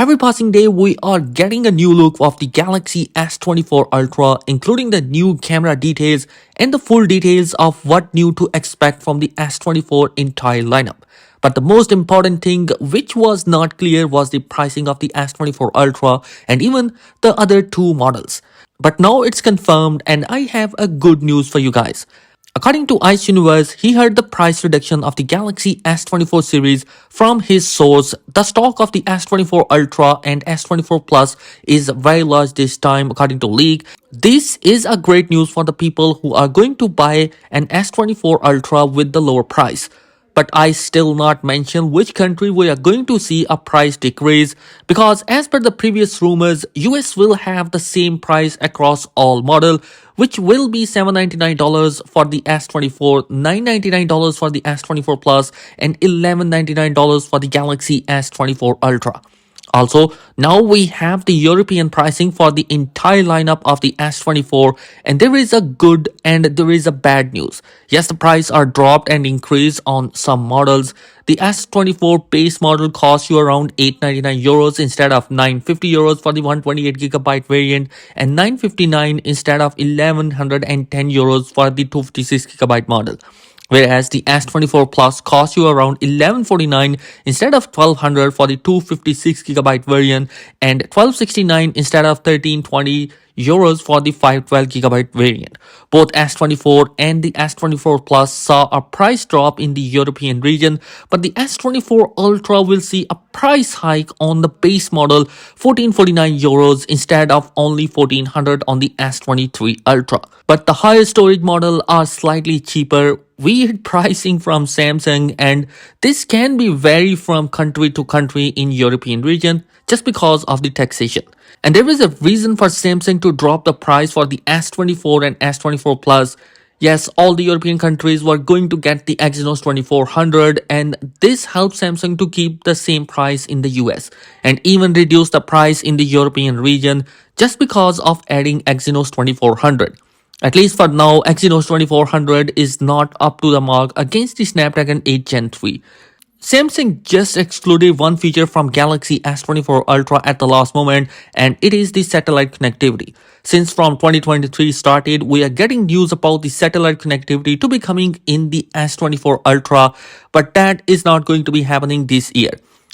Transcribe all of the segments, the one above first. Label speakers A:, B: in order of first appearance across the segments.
A: Every passing day, we are getting a new look of the Galaxy S24 Ultra, including the new camera details and the full details of what new to expect from the S24 entire lineup. But the most important thing which was not clear was the pricing of the S24 Ultra and even the other two models. But now it's confirmed and I have a good news for you guys. According to Ice Universe, he heard the price reduction of the Galaxy S24 series from his source. The stock of the S24 Ultra and S24 Plus is very large this time according to leak. This is a great news for the people who are going to buy an S24 Ultra with the lower price. But I still not mention which country we are going to see a price decrease, because as per the previous rumors, US will have the same price across all model, which will be $799 for the S24, $999 for the S24 Plus and $1199 for the Galaxy S24 Ultra. Also, now we have the European pricing for the entire lineup of the S24, and there is a good and there is a bad news. Yes, the price are dropped and increased on some models. The S24 base model costs you around 899 euros instead of 950 euros for the 128GB variant and 959 instead of 1110 euros for the 256GB model. Whereas the S24 Plus costs you around 1149 instead of 1200 for the 256GB variant and 1269 instead of 1320 euros for the 512GB variant. Both S24 and the S24 Plus saw a price drop in the European region, but the S24 Ultra will see a price hike on the base model, 1449 euros instead of only 1400 on the S23 Ultra. But the higher storage model are slightly cheaper. Weird pricing from Samsung, and this can be vary from country to country in European region just because of the taxation. And there is a reason for Samsung to drop the price for the S24 and S24 Plus. Yes, all the European countries were going to get the Exynos 2400, and this helps Samsung to keep the same price in the US and even reduce the price in the European region just because of adding Exynos 2400. At least for now, Exynos 2400 is not up to the mark against the Snapdragon 8 Gen 3. Samsung just excluded one feature from Galaxy S24 Ultra at the last moment, and it is the satellite connectivity. Since from 2023 started, we are getting news about the satellite connectivity to be coming in the S24 Ultra, but that is not going to be happening this year.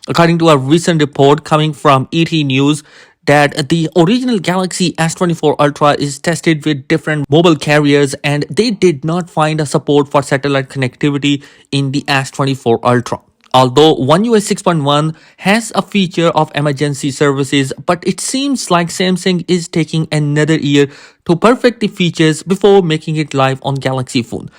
A: According to a recent report coming from ET News, that the original Galaxy S24 Ultra is tested with different mobile carriers and they did not find a support for satellite connectivity in the S24 Ultra. Although One UI 6.1 has a feature of emergency services, but it seems like Samsung is taking another year to perfect the features before making it live on Galaxy phone.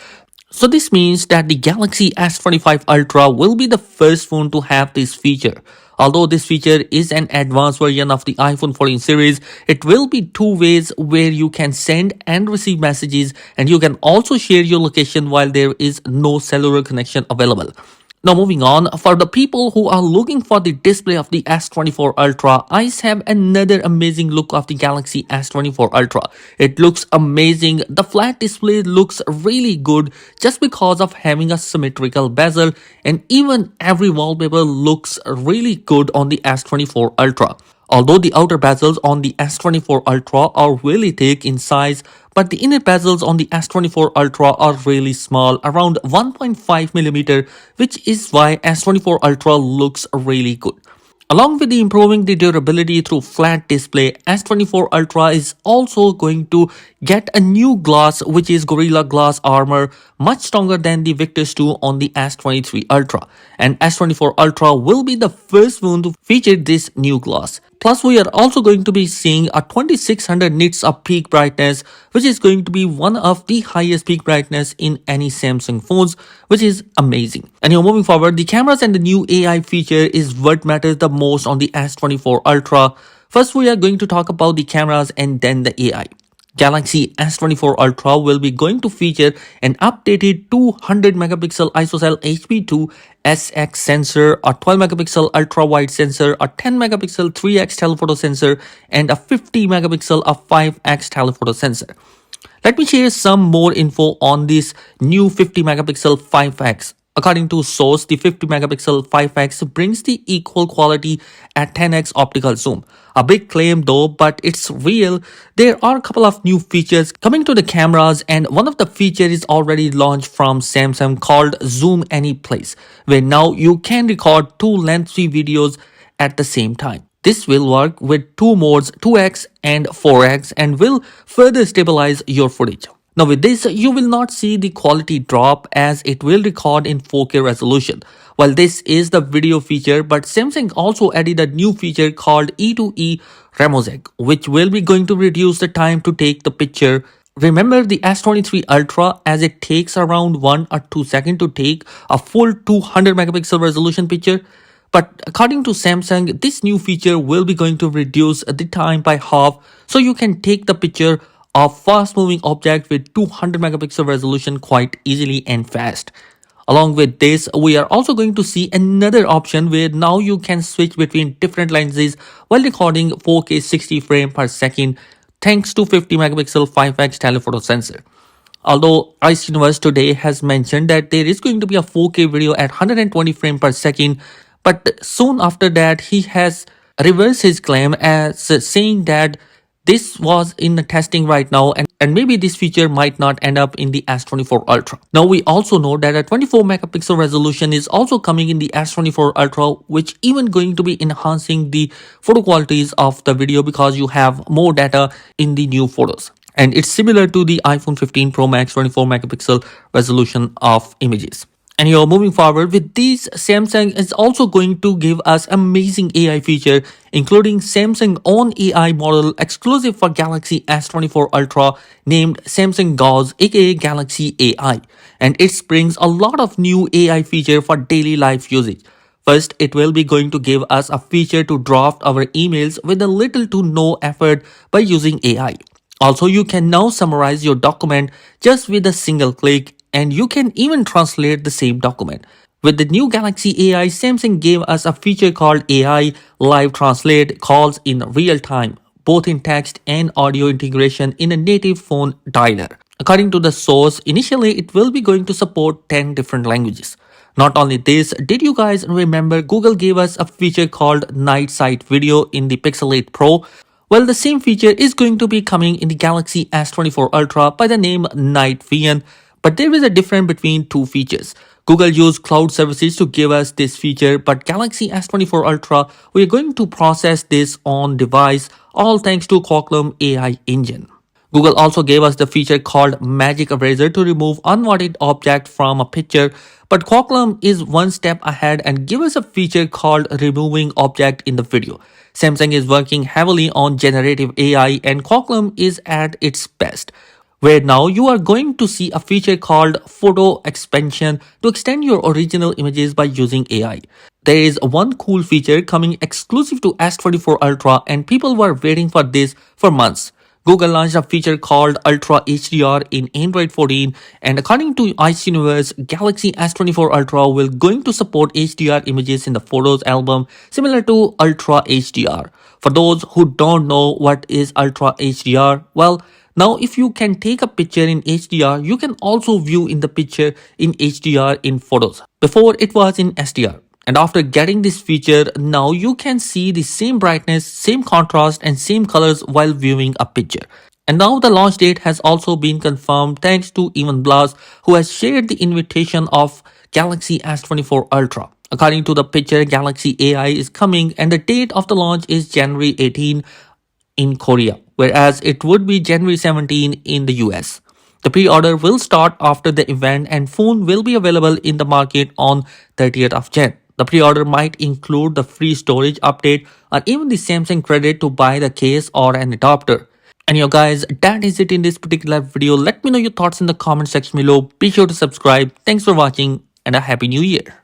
A: So this means that the Galaxy S25 Ultra will be the first phone to have this feature. Although this feature is an advanced version of the iPhone 14 series, it will be two ways where you can send and receive messages, and you can also share your location while there is no cellular connection available. Now moving on, for the people who are looking for the display of the S24 Ultra, I have another amazing look of the Galaxy S24 Ultra. It looks amazing. The flat display looks really good just because of having a symmetrical bezel, and even every wallpaper looks really good on the S24 Ultra. Although the outer bezels on the S24 Ultra are really thick in size, but the inner bezels on the S24 Ultra are really small, around 1.5mm, which is why S24 Ultra looks really good. Along with the improving the durability through flat display, S24 Ultra is also going to get a new glass, which is Gorilla Glass Armor, much stronger than the Victus 2 on the S23 Ultra. And S24 Ultra will be the first phone to feature this new glass. Plus, we are also going to be seeing a 2600 nits of peak brightness, which is going to be one of the highest peak brightness in any Samsung phones, which is amazing. And moving forward, the cameras and the new AI feature is what matters the most on the S24 Ultra. First, we are going to talk about the cameras and then the AI. Galaxy S24 Ultra will be going to feature an updated 200 megapixel ISOCELL HP2 SX sensor, a 12 megapixel ultra wide sensor, a 10 megapixel 3x telephoto sensor, and a 50 megapixel of 5x telephoto sensor. Let me share some more info on this new 50 megapixel 5x. According to source, the 50 megapixel 5x brings the equal quality at 10x optical zoom. A big claim though, but it's real. There are a couple of new features coming to the cameras, and one of the features is already launched from Samsung called Zoom Any Place, where now you can record two lengthy videos at the same time. This will work with two modes 2x and 4x and will further stabilize your footage. Now with this, you will not see the quality drop as it will record in 4K resolution. While this is the video feature, but Samsung also added a new feature called E2E Ramosec, which will be going to reduce the time to take the picture. Remember the S23 Ultra, as it takes around 1 or 2 seconds to take a full 200 megapixel resolution picture. But according to Samsung, this new feature will be going to reduce the time by half, so you can take the picture of fast moving object with 200 megapixel resolution quite easily and fast. Along with this, we are also going to see another option where now you can switch between different lenses while recording 4K 60 frame per second thanks to 50 megapixel 5x telephoto sensor. Although Ice Universe today has mentioned that there is going to be a 4K video at 120 frame per second, but soon after that he has reversed his claim as saying that this was in the testing right now, and maybe this feature might not end up in the S24 Ultra. Now we also know that a 24 megapixel resolution is also coming in the S24 Ultra, which even going to be enhancing the photo qualities of the video because you have more data in the new photos. And it's similar to the iPhone 15 Pro Max 24 megapixel resolution of images. And you're moving forward with these, Samsung is also going to give us amazing AI feature, including Samsung own AI model exclusive for Galaxy S24 Ultra named Samsung Gauze aka Galaxy AI. And it brings a lot of new AI feature for daily life usage. First, it will be going to give us a feature to draft our emails with a little to no effort by using AI. Also, you can now summarize your document just with a single click, and you can even translate the same document. With the new Galaxy AI, Samsung gave us a feature called AI Live Translate calls in real time, both in text and audio integration in a native phone dialer. According to the source, initially it will be going to support 10 different languages. Not only this, did you guys remember Google gave us a feature called Night Sight Video in the Pixel 8 Pro? Well, the same feature is going to be coming in the Galaxy S24 Ultra by the name Night Vision, but there is a difference between two features. Google used cloud services to give us this feature, but Galaxy S24 Ultra, we are going to process this on device, all thanks to Qualcomm AI engine. Google also gave us the feature called Magic Eraser to remove unwanted object from a picture, but Qualcomm is one step ahead and give us a feature called Removing Object in the Video. Samsung is working heavily on generative AI and Qualcomm is at its best, where now you are going to see a feature called Photo Expansion to extend your original images by using AI. There is one cool feature coming exclusive to S24 Ultra and people were waiting for this for months. Google launched a feature called Ultra HDR in Android 14, and according to Ice Universe, Galaxy S24 Ultra will going to support HDR images in the Photos album similar to Ultra HDR. For those who don't know what is Ultra HDR, well, now if you can take a picture in HDR, you can also view in the picture in HDR in Photos. Before it was in SDR. And after getting this feature, now you can see the same brightness, same contrast and same colors while viewing a picture. And now the launch date has also been confirmed thanks to Evan Blas, who has shared the invitation of Galaxy S24 Ultra. According to the picture, Galaxy AI is coming and the date of the launch is January 18 in Korea, whereas it would be January 17 in the US. The pre-order will start after the event and phone will be available in the market on 30th of Jan. The pre-order might include the free storage update or even the Samsung credit to buy the case or an adapter. And yo guys, that is it in this particular video. Let me know your thoughts in the comment section below. Be sure to subscribe. Thanks for watching and a happy new year.